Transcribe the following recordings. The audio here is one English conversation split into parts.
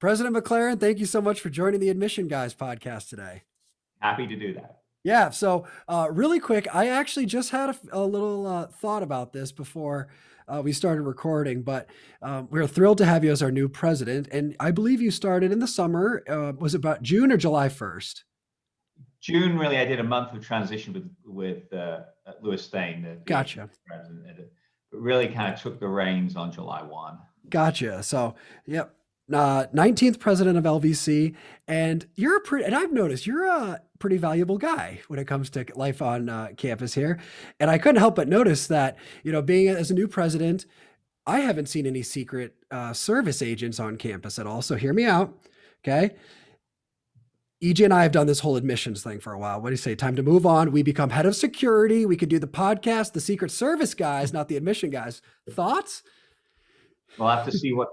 President MacLaren, thank you so much for joining the Admission Guys podcast today. Happy to do that. Yeah, so really quick, I actually just had a little thought about this before we started recording, but we're thrilled to have you as our new president. And I believe you started in the summer. Was it about June or July 1st? June, really, I did a month of transition with Louis Thane, the Gotcha. president, but really kind of took the reins on July 1. Gotcha. So, yep. 19th president of LVC, and and I've noticed you're a pretty valuable guy when it comes to life on campus here. And I couldn't help but notice that, being as a new president, I haven't seen any secret service agents on campus at all. So hear me out. Okay. EJ and I have done this whole admissions thing for a while. What do you say? Time to move on. We become head of security. We could do the podcast, the secret service guys, not the admission guys. Thoughts? We'll have to see what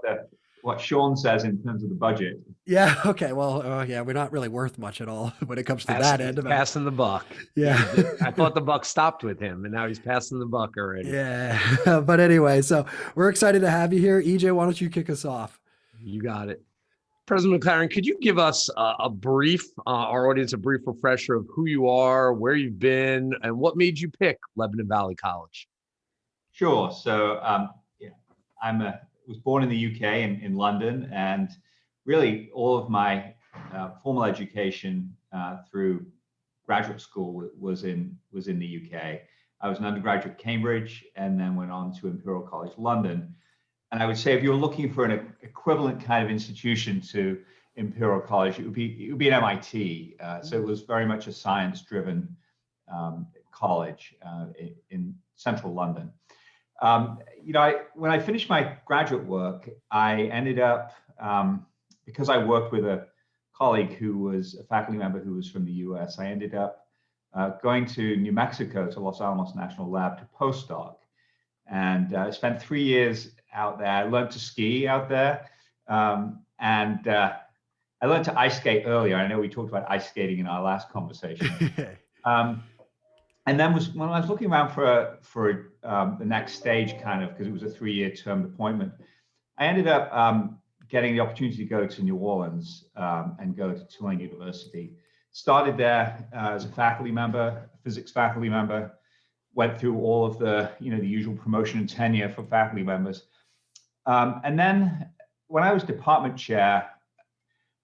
Sean says in terms of the budget. Yeah. Okay. Well, yeah, we're not really worth much at all when it comes to that end of it. Passing the buck. Yeah. I thought the buck stopped with him, and now he's passing the buck already. Yeah. But anyway, so we're excited to have you here. EJ, why don't you kick us off? You got it. President MacLaren, could you give us our audience, a brief refresher of who you are, where you've been, and what made you pick Lebanon Valley College? Sure. So, I was born in the UK in London, and really all of my formal education through graduate school was in the UK. I was an undergraduate at Cambridge, and then went on to Imperial College London. And I would say if you're looking for an equivalent kind of institution to Imperial College, it would be an MIT. So it was very much a science-driven college in central London. When I finished my graduate work, I ended up, because I worked with a colleague who was a faculty member who was from the US, I ended up going to New Mexico to Los Alamos National Lab to postdoc. And I spent 3 years out there. I learned to ski out there. And I learned to ice skate earlier. I know we talked about ice skating in our last conversation. And then when I was looking around for the next stage, kind of, because it was a 3-year term appointment, I ended up getting the opportunity to go to New Orleans and go to Tulane University. Started there as a faculty member, physics faculty member, went through all of the usual promotion and tenure for faculty members. And then when I was department chair,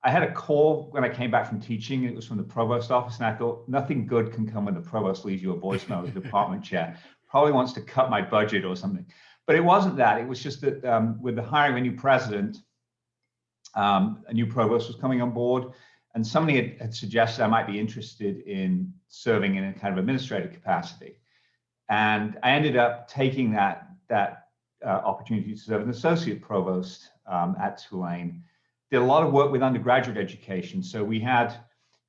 I had a call when I came back from teaching. It was from the provost office, and I thought nothing good can come when the provost leaves you a voicemail as department chair. Probably wants to cut my budget or something. But it wasn't that. It was just that with the hiring of a new president, a new provost was coming on board, and somebody had suggested I might be interested in serving in a kind of administrative capacity. And I ended up taking that opportunity to serve as an associate provost at Tulane. Did a lot of work with undergraduate education. So we had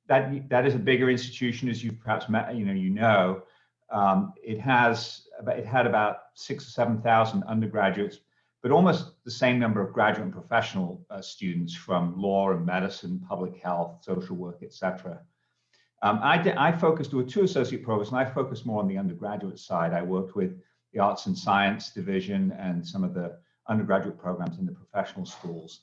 that is a bigger institution, as you've perhaps met, it had about 6,000 or 7,000 undergraduates, but almost the same number of graduate and professional students from law and medicine, public health, social work, etc. I focused, there were 2 associate provosts, and I focused more on the undergraduate side. I worked with the arts and science division and some of the undergraduate programs in the professional schools.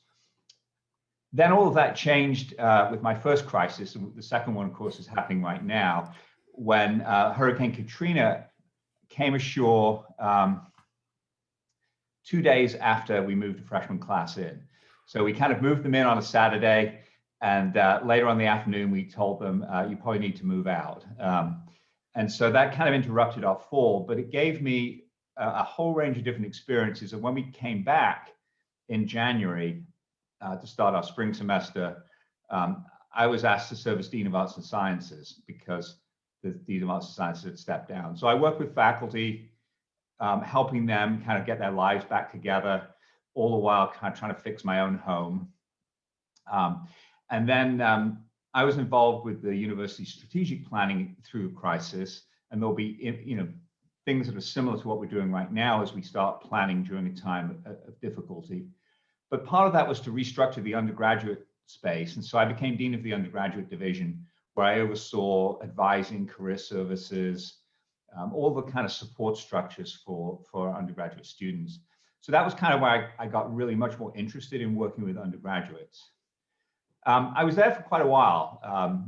Then all of that changed with my first crisis. The second one, of course, is happening right now, when Hurricane Katrina came ashore 2 days after we moved the freshman class in. So we kind of moved them in on a Saturday, and later on in the afternoon, we told them, you probably need to move out. And so that kind of interrupted our fall, but it gave me a whole range of different experiences. And when we came back in January to start our spring semester, I was asked to serve as Dean of Arts and Sciences because the Dean of Arts and Sciences had stepped down. So I worked with faculty, helping them kind of get their lives back together, all the while kind of trying to fix my own home. And then I was involved with the university's strategic planning through crisis, and there'll be things that are similar to what we're doing right now as we start planning during a time of difficulty. But part of that was to restructure the undergraduate space, and so I became dean of the undergraduate division, where I oversaw advising, career services, all the kind of support structures for undergraduate students. So that was kind of where I got really much more interested in working with undergraduates. I was there for quite a while.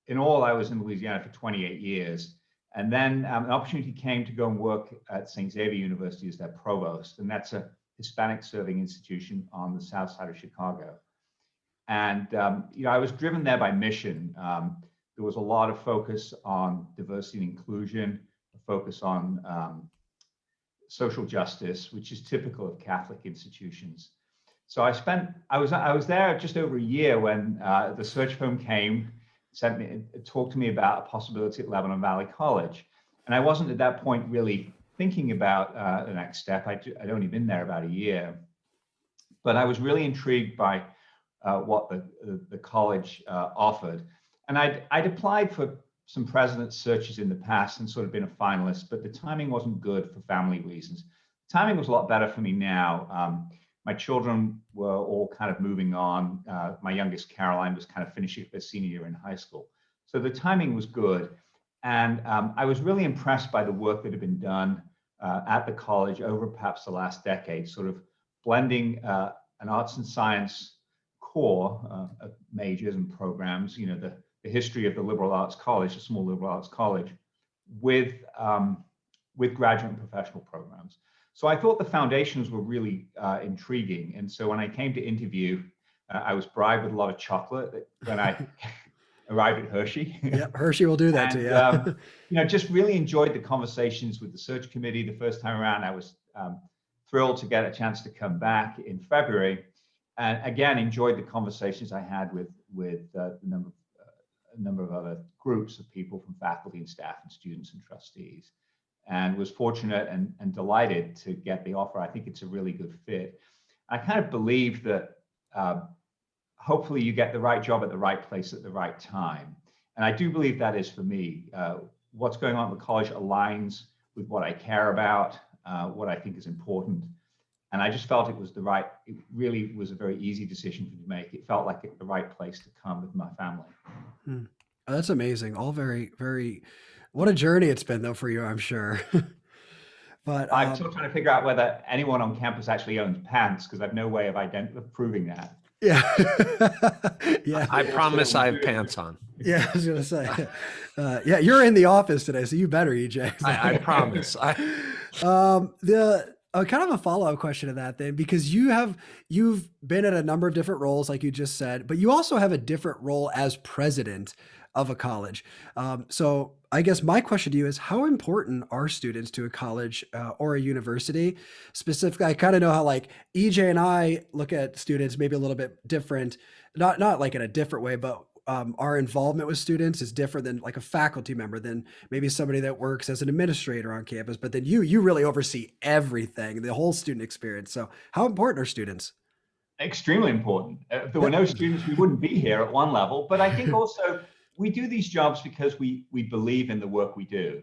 In all, I was in Louisiana for 28 years. And then an opportunity came to go and work at St. Xavier University as their provost. And that's a Hispanic serving institution on the south side of Chicago. And I was driven there by mission. There was a lot of focus on diversity and inclusion, a focus on social justice, which is typical of Catholic institutions. So I was there just over a year when the search firm came, talked to me about a possibility at Lebanon Valley College. And I wasn't at that point really thinking about the next step. I'd only been there about a year, but I was really intrigued by what the college offered. And I'd applied for some president's searches in the past and sort of been a finalist, but the timing wasn't good for family reasons. The timing was a lot better for me now. My children were all kind of moving on. My youngest, Caroline, was kind of finishing her senior year in high school. So the timing was good. And I was really impressed by the work that had been done at the college over perhaps the last decade, sort of blending an arts and science core of majors and programs, the history of the liberal arts college, a small liberal arts college, with graduate and professional programs. So I thought the foundations were really intriguing. And so when I came to interview, I was bribed with a lot of chocolate when I arrived at Hershey. Yeah, Hershey will do that to you. Just really enjoyed the conversations with the search committee the first time around. I was thrilled to get a chance to come back in February. And again, enjoyed the conversations I had with a number of other groups of people from faculty and staff and students and trustees, and was fortunate and delighted to get the offer. I think it's a really good fit. I kind of believe that hopefully you get the right job at the right place at the right time. And I do believe that is for me. What's going on at the college aligns with what I care about, what I think is important. And I just felt it really was a very easy decision for me to make. It felt like the right place to come with my family. Oh, that's amazing. All very, very, what a journey it's been though for you, I'm sure. But I'm still trying to figure out whether anyone on campus actually owns pants, because I have no way of proving that. Yeah. Yeah. I promise I have pants on. Yeah, I was gonna say. Yeah, you're in the office today, so you better, EJ. I promise. Kind of a follow-up question to that then, because you've been at a number of different roles, like you just said, but you also have a different role as president of a college. So I guess my question to you is, how important are students to a college or a university? Specifically, I kind of know how like EJ and I look at students maybe a little bit different, not like in a different way, but our involvement with students is different than like a faculty member, than maybe somebody that works as an administrator on campus. But then you really oversee everything, the whole student experience. So how important are students? Extremely important. If there were no students, we wouldn't be here at one level. But I think also we do these jobs because we believe in the work we do.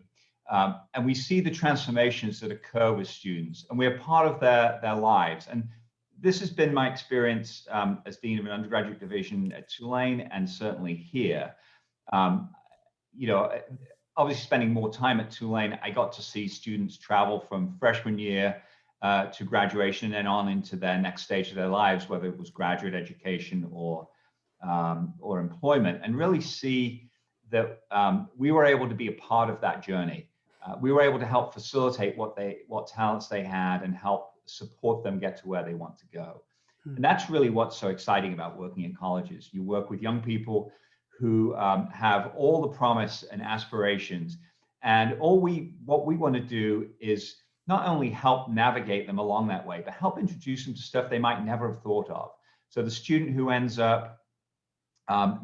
And we see the transformations that occur with students, and we're part of their lives. And this has been my experience as dean of an undergraduate division at Tulane, and certainly here. Obviously spending more time at Tulane, I got to see students travel from freshman year to graduation and then on into their next stage of their lives, whether it was graduate education or employment, and really see that we were able to be a part of that journey. We were able to help facilitate what talents they had and help support them get to where they want to go. And that's really what's so exciting about working in colleges. You work with young people who have all the promise and aspirations, and what we want to do is not only help navigate them along that way, but help introduce them to stuff they might never have thought of. So the student who ends up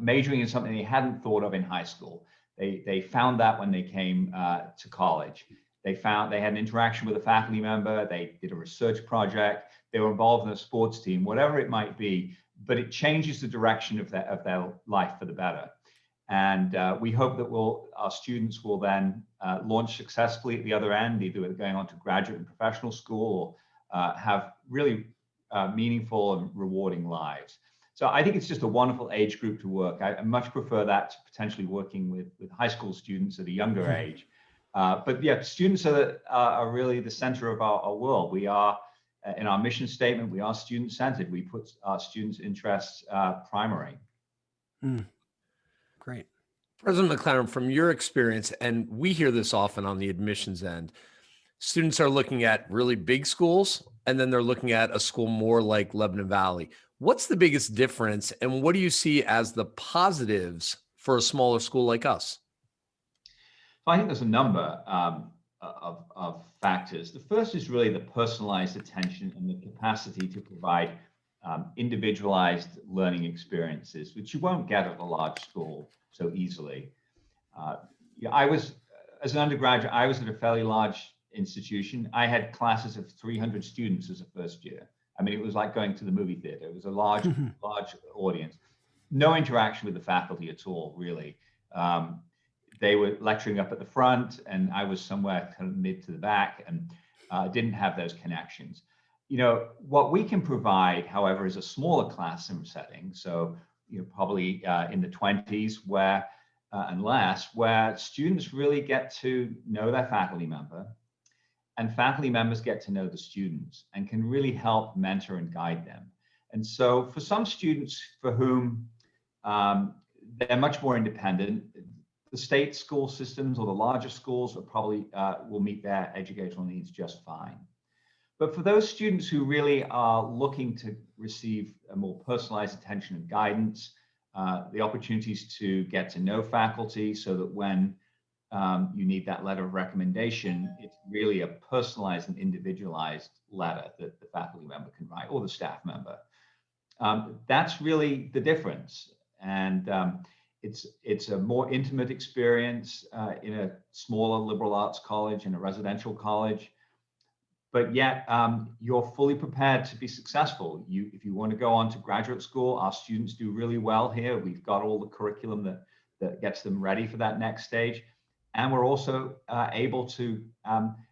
majoring in something they hadn't thought of in high school, they found that when they came to college. They had an interaction with a faculty member, they did a research project, they were involved in a sports team, whatever it might be, but it changes the direction of their life for the better. And we hope that our students will then launch successfully at the other end, either going on to graduate and professional school, or have really meaningful and rewarding lives. So I think it's just a wonderful age group to work. I much prefer that to potentially working with high school students at a younger age. But yeah, students are really the center of our world. We are in our mission statement, we are student-centered. We put our students' interests primary. Great. President MacLaren, from your experience, and we hear this often on the admissions end, students are looking at really big schools, and then they're looking at a school more like Lebanon Valley. What's the biggest difference, and what do you see as the positives for a smaller school like us? So I think there's a number of factors. The first is really the personalized attention and the capacity to provide individualized learning experiences, which you won't get at a large school so easily. As an undergraduate, I was at a fairly large institution. I had classes of 300 students as a first year. I mean, it was like going to the movie theater. It was a large audience. No interaction with the faculty at all, really. They were lecturing up at the front, and I was somewhere kind of mid to the back, and didn't have those connections. What we can provide, however, is a smaller classroom setting. So, probably in the 20s and less, where students really get to know their faculty member, and faculty members get to know the students and can really help mentor and guide them. And so for some students for whom they're much more independent, the state school systems or the larger schools will meet their educational needs just fine. But for those students who really are looking to receive a more personalized attention and guidance, the opportunities to get to know faculty so that when you need that letter of recommendation, it's really a personalized and individualized letter that the faculty member can write, or the staff member. That's really the difference. And it's a more intimate experience in a smaller liberal arts college, in a residential college. But yet you're fully prepared to be successful. If you want to go on to graduate school, our students do really well here. We've got all the curriculum that gets them ready for that next stage. And we're also able to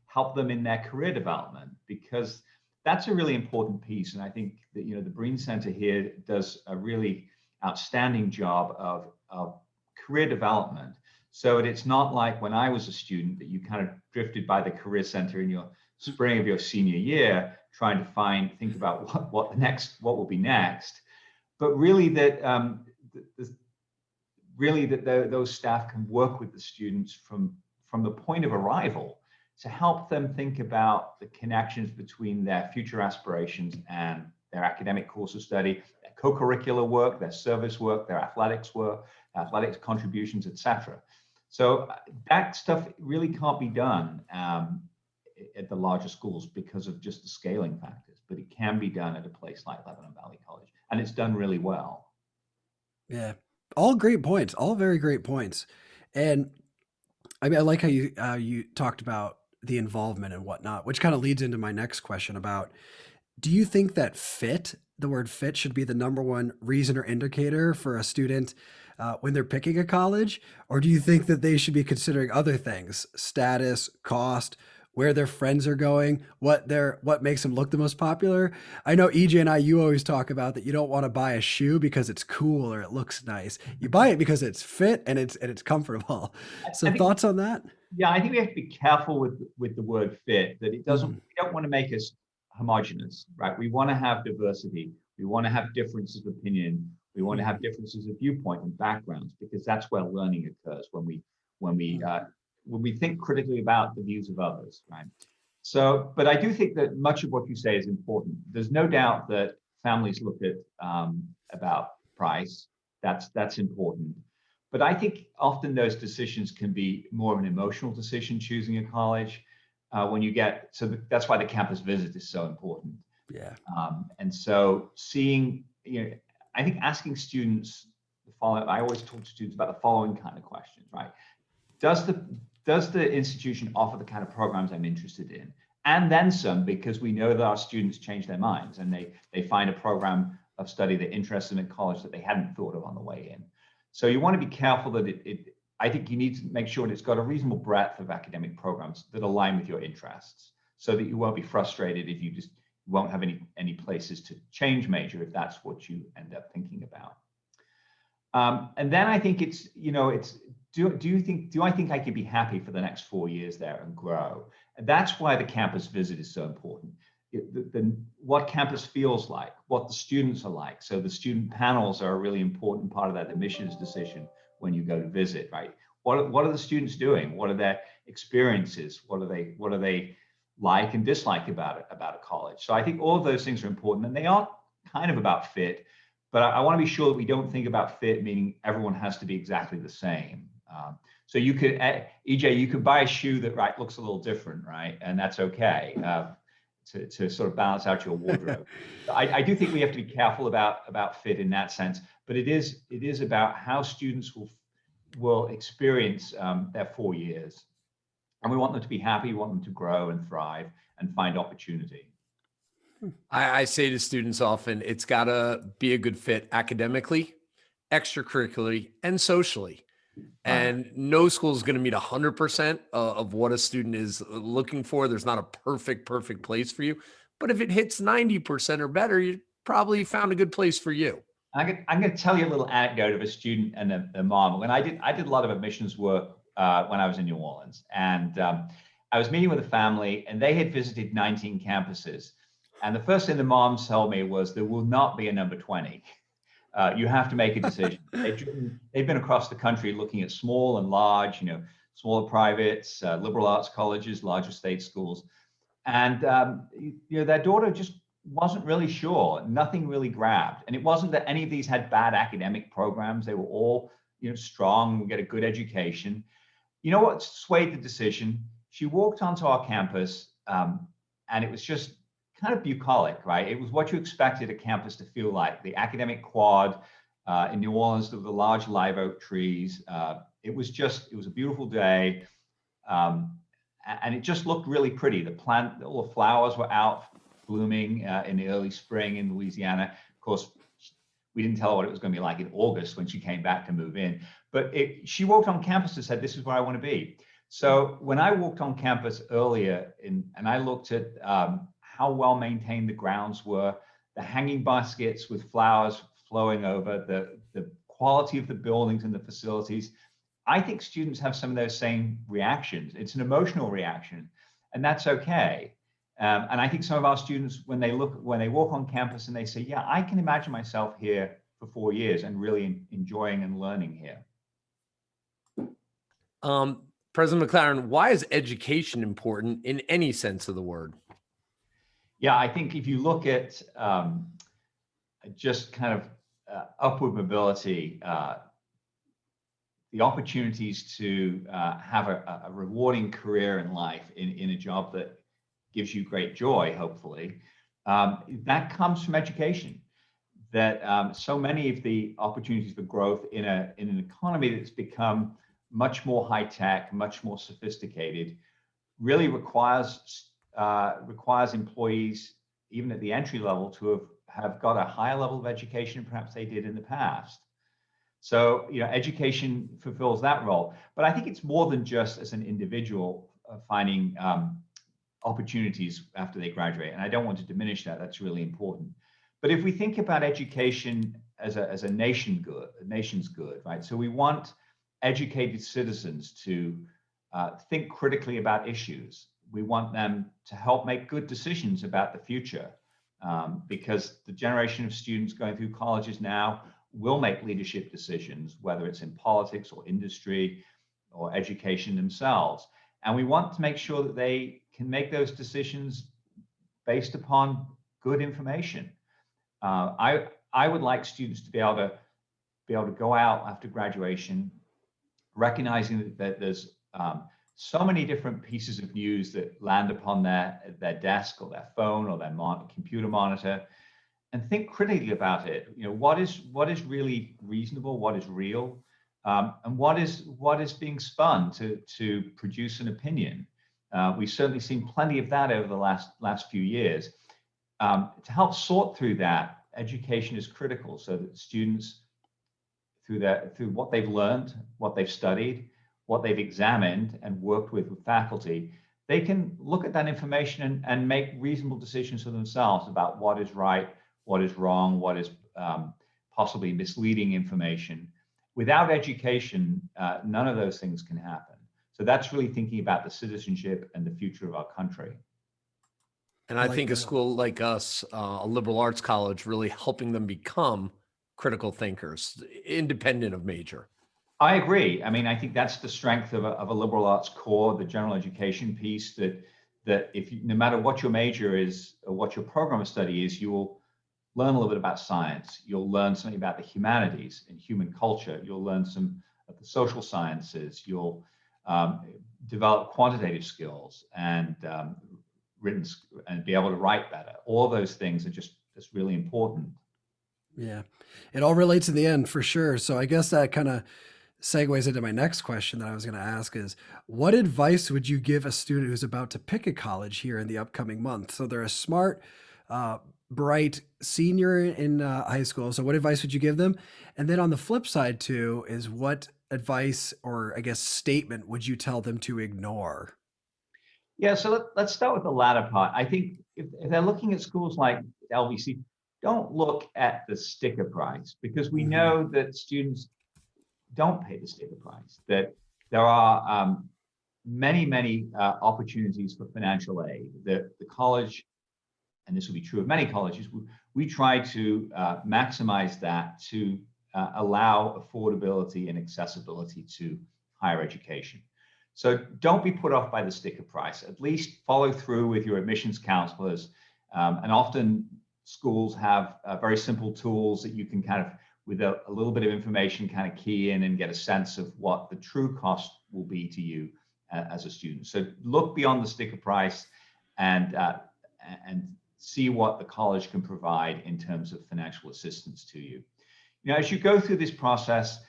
help them in their career development, because that's a really important piece. And I think that the Breen Center here does a really outstanding job of career development. So it's not like when I was a student that you kind of drifted by the career center in your spring of your senior year, trying to think about what will be next, but really that those staff can work with the students from the point of arrival to help them think about the connections between their future aspirations and their academic course of study, their co-curricular work, their service work, their athletics contributions, etc. So that stuff really can't be done at the larger schools because of just the scaling factors, but it can be done at a place like Lebanon Valley College, and it's done really well. Yeah, all great points, all very great points. And I mean, I like how you talked about the involvement and whatnot, which kind of leads into my next question about, do you think that the word fit should be the number one reason or indicator for a student when they're picking a college? Or do you think that they should be considering other things, status, cost, where their friends are going, what makes them look the most popular? I know EJ and you always talk about that you don't want to buy a shoe because it's cool or it looks nice. You buy it because it's fit and it's comfortable. So thoughts on that? Yeah, I think we have to be careful with the word fit, that it doesn't, we don't want to make us homogenous, right? We want to have diversity. We want to have differences of opinion. We want to have differences of viewpoint and backgrounds, because that's where learning occurs, when we think critically about the views of others, right? So, but I do think that much of what you say is important. There's no doubt that families look at about price. That's important. But I think often those decisions can be more of an emotional decision, choosing a college. That's why the campus visit is so important. Yeah. And so I think asking students the following, I always talk to students about the following kind of questions, right? Does the institution offer the kind of programs I'm interested in? And then some, because we know that our students change their minds and they find a program of study they're interested in at college that they hadn't thought of on the way in. So you want to be careful that I think you need to make sure that it's got a reasonable breadth of academic programs that align with your interests, so that you won't be frustrated if you just won't have any places to change major if that's what you end up thinking about. And then I think do I think I could be happy for the next 4 years there and grow? And that's why the campus visit is so important. what campus feels like, what the students are like. So the student panels are a really important part of that admissions decision when you go to visit, right? What are the students doing? What are their experiences? What are they like and dislike about a college? So I think all of those things are important, and they are kind of about fit. But I want to be sure that we don't think about fit meaning everyone has to be exactly the same. So you could, EJ, you could buy a shoe that looks a little different, right? And that's okay. To sort of balance out your wardrobe. I do think we have to be careful about fit in that sense, but it is about how students will experience their 4 years. And we want them to be happy, we want them to grow and thrive and find opportunity. I say to students often, it's got to be a good fit academically, extracurricularly, and socially. Right. And no school is going to meet 100% of what a student is looking for. There's not a perfect place for you. But if it hits 90% or better, you probably found a good place for you. I'm going to tell you a little anecdote of a student and a mom. When I did a lot of admissions work when I was in New Orleans, and I was meeting with a family, and they had visited 19 campuses. And the first thing the moms told me was, there will not be a number 20. You have to make a decision. They've been across the country looking at small and large, smaller privates, liberal arts colleges, larger state schools. And their daughter just wasn't really sure. Nothing really grabbed. And it wasn't that any of these had bad academic programs. They were all strong, we get a good education. You know what swayed the decision? She walked onto our campus, and it was just kind of bucolic, right? It was what you expected a campus to feel like. The academic quad in New Orleans, the large live oak trees. It was a beautiful day. And it just looked really pretty. All the flowers were out blooming in the early spring in Louisiana. Of course, we didn't tell her what it was going to be like in August when she came back to move in. But she walked on campus and said, this is where I want to be. So when I walked on campus earlier and I looked at how well maintained the grounds were, the hanging baskets with flowers flowing over, the quality of the buildings and the facilities, I think students have some of those same reactions. It's an emotional reaction, and that's okay. And I think some of our students, when they walk on campus and they say, yeah, I can imagine myself here for 4 years and really enjoying and learning here. President MacLaren, why is education important in any sense of the word? Yeah, I think if you look at just kind of upward mobility, the opportunities to have a rewarding career in life in a job that gives you great joy, hopefully, that comes from education. That so many of the opportunities for growth in an economy that's become much more high tech, much more sophisticated, really requires employees, even at the entry level, to have got a higher level of education than perhaps they did in the past. So, education fulfills that role. But I think it's more than just as an individual finding opportunities after they graduate. And I don't want to diminish that. That's really important. But if we think about education as a nation's good, right? So we want educated citizens to think critically about issues. We want them to help make good decisions about the future, because the generation of students going through colleges now will make leadership decisions, whether it's in politics or industry or education themselves. And we want to make sure that they can make those decisions based upon good information. I would like students to be able to go out after graduation, recognizing that there's so many different pieces of news that land upon their desk or their phone or their computer monitor, and think critically about it. What is really reasonable, what is real, and what is being spun to produce an opinion. We've certainly seen plenty of that over the last few years. To help sort through that, education is critical, so that students, through what they've learned, what they've studied, what they've examined and worked with faculty, they can look at that information and make reasonable decisions for themselves about what is right, what is wrong, what is possibly misleading information. Without education, none of those things can happen. So that's really thinking about the citizenship and the future of our country. And I I like think a that. school like us, a liberal arts college, really helping them become critical thinkers, independent of major. I agree. I mean, I think that's the strength of a liberal arts core, the general education piece, that if you, no matter what your major is or what your program of study is, you will learn a little bit about science. You'll learn something about the humanities and human culture. You'll learn some of the social sciences. You'll develop quantitative skills and written and be able to write better. All those things are just really important. Yeah. It all relates in the end for sure. So I guess that kind of segues into my next question that I was going to ask is what advice would you give a student who's about to pick a college here in the upcoming month? So they're a smart, uh, bright senior in high school. So what advice would you give them? And then on the flip side too is what advice or I guess statement would you tell them to ignore? Yeah, so let's start with the latter part. I think if they're looking at schools like LVC, don't look at the sticker price because we Mhm. know that students don't pay the sticker price, that there are many opportunities for financial aid. The college, and this will be true of many colleges, we try to maximize that to allow affordability and accessibility to higher education. So don't be put off by the sticker price. At least follow through with your admissions counselors. And often schools have very simple tools that you can kind of, with a little bit of information, kind of key in and get a sense of what the true cost will be to you as a student. So look beyond the sticker price and and see what the college can provide in terms of financial assistance to you. You know, as you go through this process,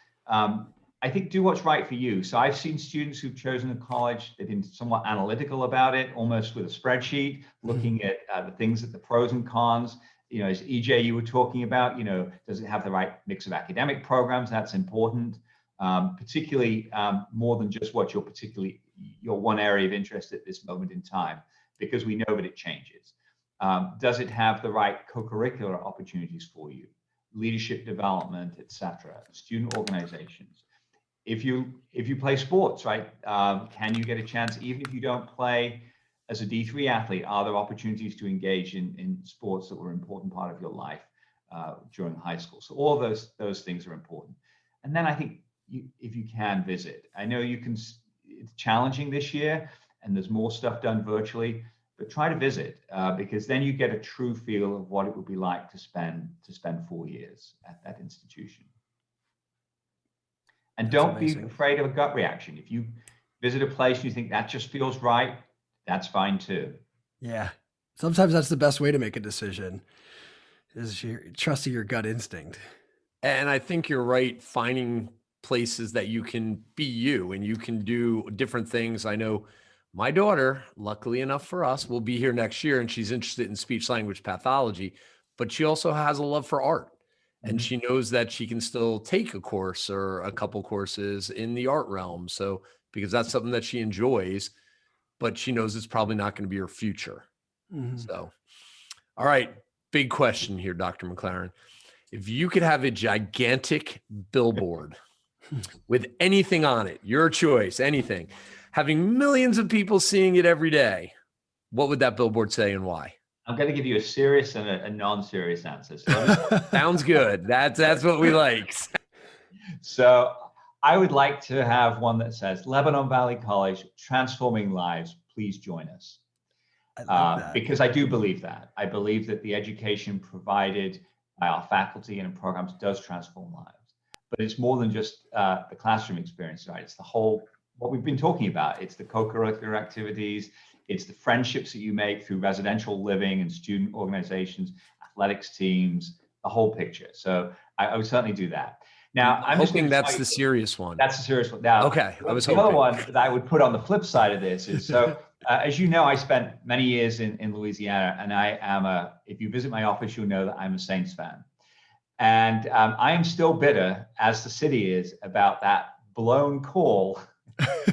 I think do what's right for you. So I've seen students who've chosen a college, they've been somewhat analytical about it, almost with a spreadsheet, looking at the things, at the pros and cons. You know, as EJ, you were talking about, you know, does it have the right mix of academic programs? That's important, particularly more than just what your one area of interest at this moment in time, because we know that it changes. Does it have the right co-curricular opportunities for you? Leadership development, etc., student organizations. If you play sports, right, can you get a chance, even if you don't play as a D3 athlete? Are there opportunities to engage in sports that were an important part of your life during high school? So all those things are important. And then I think if you can visit, I know you can. It's challenging this year, and there's more stuff done virtually, but try to visit because then you get a true feel of what it would be like to spend 4 years at that institution. And That's don't be amazing. afraid of a gut reaction. If you visit a place and you think that just feels right, that's fine too. Yeah. Sometimes that's the best way to make a decision is your trusting your gut instinct. And I think you're right, finding places that you can be you and you can do different things. I know my daughter, luckily enough for us, will be here next year and she's interested in speech language pathology, but she also has a love for art. And Mhm. she knows that she can still take a course or a couple courses in the art realm. So, because that's something that she enjoys, but she knows it's probably not going to be her future. Mhm. So, all right, big question here, Dr. MacLaren. If you could have a gigantic billboard with anything on it, your choice, anything, having millions of people seeing it every day, what would that billboard say and why? I'm going to give you a serious and a non-serious answer. So, Sounds good. That's what we like. so I would like to have one that says Lebanon Valley College, transforming lives. Please join us. I like that. Because I do believe that. I believe that the education provided by our faculty and programs does transform lives. But it's more than just the classroom experience, right? It's the whole, what we've been talking about. It's the co-curricular activities. It's the friendships that you make through residential living and student organizations, athletics teams, the whole picture. So I would certainly do that. Now, I'm I'm just going hoping to tell that's you, the serious one. that's a serious one. Now, Okay, I was the other hoping. one that I would put on the flip side of this is so, as you know, I spent many years in Louisiana, and I am if you visit my office, you'll know that I'm a Saints fan. And I am still bitter, as the city is, about that blown call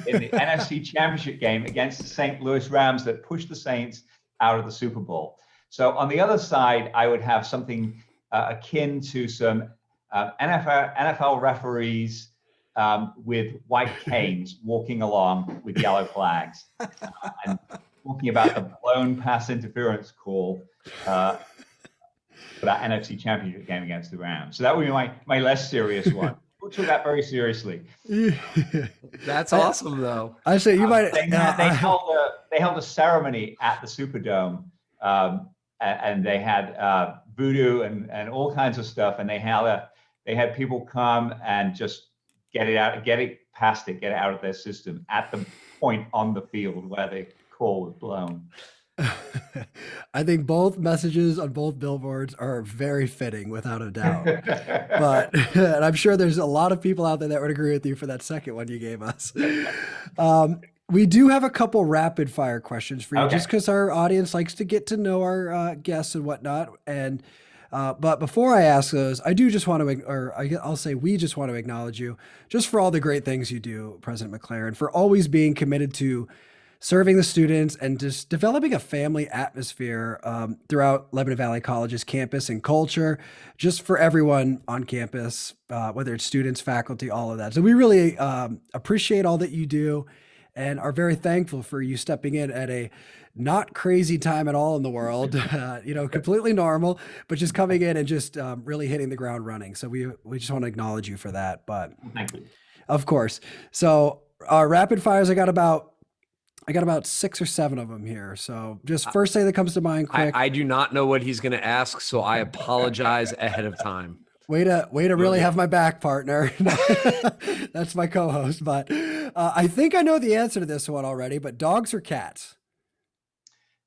in the NFC Championship game against the St. Louis Rams that pushed the Saints out of the Super Bowl. So on the other side, I would have something akin to some NFL referees with white canes walking along with yellow flags. And talking about the blown pass interference call for that NFC Championship game against the Rams. So that would be my less serious one. Who took that very seriously? That's awesome, though. I say you might. They held a ceremony at the Superdome, and they had voodoo and all kinds of stuff, and they had people come and just get it out of their system at the point on the field where the call was blown. I think both messages on both billboards are very fitting, without a doubt. But and I'm sure there's a lot of people out there that would agree with you for that second one you gave us. We do have a couple rapid fire questions for you, just because our audience likes to get to know our guests and whatnot. And but before I ask those, I do just want to, or I'll say we just want to acknowledge you just for all the great things you do, President MacLaren, for always being committed to serving the students and just developing a family atmosphere throughout Lebanon Valley College's campus and culture, just for everyone on campus, whether it's students, faculty, all of that. So we really appreciate all that you do and are very thankful for you stepping in at a not crazy time at all in the world, completely normal, but just coming in and just really hitting the ground running. So we just want to acknowledge you for that. But thank you. Of course. So our rapid fires, I got about 6 or 7 of them here. So just first thing that comes to mind quick. I do not know what he's going to ask, so I apologize ahead of time. Way to really have my back, partner. That's my co-host. But I think I know the answer to this one already, but dogs or cats?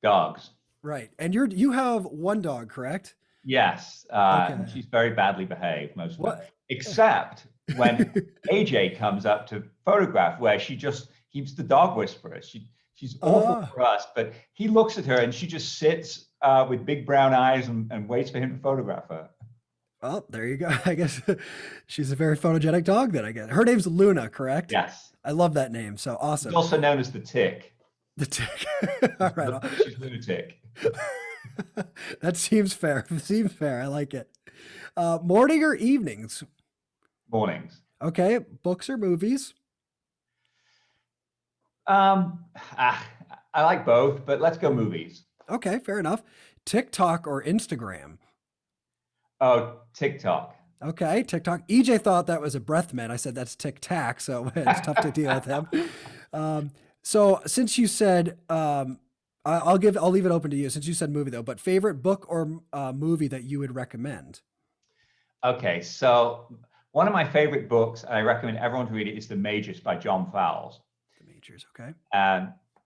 Dogs. Right. And you have one dog, correct? Yes. She's very badly behaved most of the time. Except when AJ comes up to photograph, where she just keeps the dog whisperer. She's awful for us, but he looks at her and she just sits with big brown eyes and waits for him to photograph her. Well, there you go. I guess she's a very photogenic dog then, I guess. Her name's Luna, correct? Yes. I love that name. So awesome. She's also known as the Tick. The Tick. All right. She's lunatic. That seems fair. Seems fair. I like it. Morning or evenings? Mornings. Okay. Books or movies? I like both, but let's go movies. Okay, fair enough. TikTok or Instagram? Oh, TikTok. Okay, TikTok. EJ thought that was a breath mint. I said that's Tic Tac, so it's tough to deal with him. So since you said, I'll leave it open to you. Since you said movie though, but favorite book or movie that you would recommend? Okay, so one of my favorite books, and I recommend everyone to read it, is The Majors by John Fowles. The Majors, okay.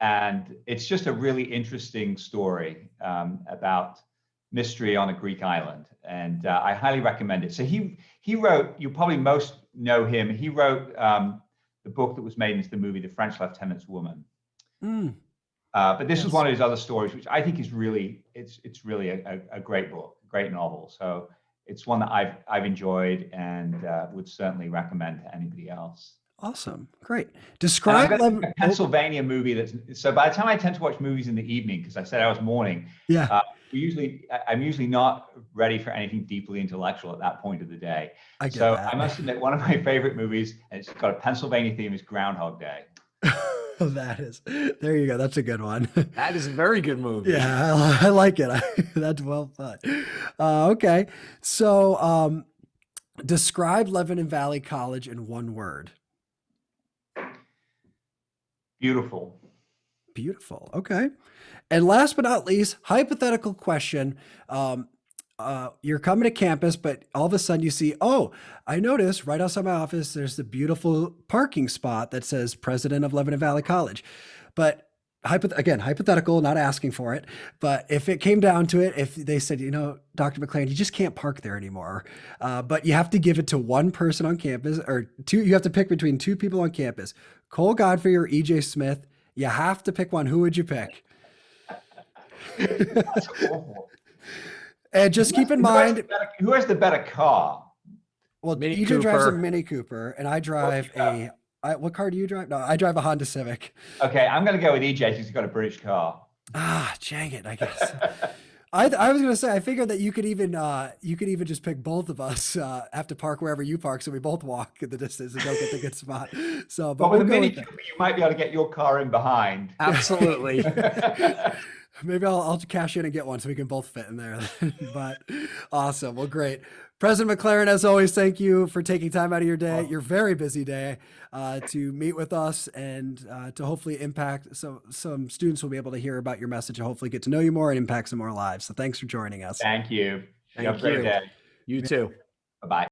And it's just a really interesting story about mystery on a Greek island, and I highly recommend it. So he wrote, you probably most know him. He wrote the book that was made into the movie, The French Lieutenant's Woman. But this is one of his other stories, which I think is really, it's really a great book, great novel. So it's one that I've enjoyed and would certainly recommend to anybody else. Awesome. Great. Describe a Pennsylvania movie so by the time I tend to watch movies in the evening, because I said I was morning. Yeah. I'm usually not ready for anything deeply intellectual at that point of the day. I must admit, one of my favorite movies, and it's got a Pennsylvania theme, is Groundhog Day. There you go. That's a good one. That is a very good movie. Yeah, I like it. That's well thought. Okay. So describe Lebanon Valley College in one word. Beautiful. Beautiful. Okay. And last but not least, hypothetical question. You're coming to campus, but all of a sudden you see, I noticed right outside my office, there's the beautiful parking spot that says President of Lebanon Valley College. But again, hypothetical, not asking for it. But if it came down to it, if they said, Dr. MacLaren, you just can't park there anymore. But you have to give it to one person on campus, or two. You have to pick between two people on campus, Cole Godfrey or EJ Smith. You have to pick one. Who would you pick? That's awful. And just keep in mind, who has the better car? Well, EJ drives a Mini Cooper, and I drive what car do you drive? No, I drive a Honda Civic. Okay, I'm going to go with EJ because he's got a British car. Dang it, I guess. I was gonna say I figured that you could even just pick both of us, have to park wherever you park, so we both walk in the distance and go get the good spot. So, but But with we'll a go Mini with that. Cooper, you might be able to get your car in behind. Absolutely. Maybe I'll cash in and get one so we can both fit in there. But awesome. Well, great. President MacLaren, as always, thank you for taking time out of your day, your very busy day, to meet with us and to hopefully impact. So some students will be able to hear about your message and hopefully get to know you more and impact some more lives. So thanks for joining us. Thank you. You have a Thank great you. day. You too. Bye-bye.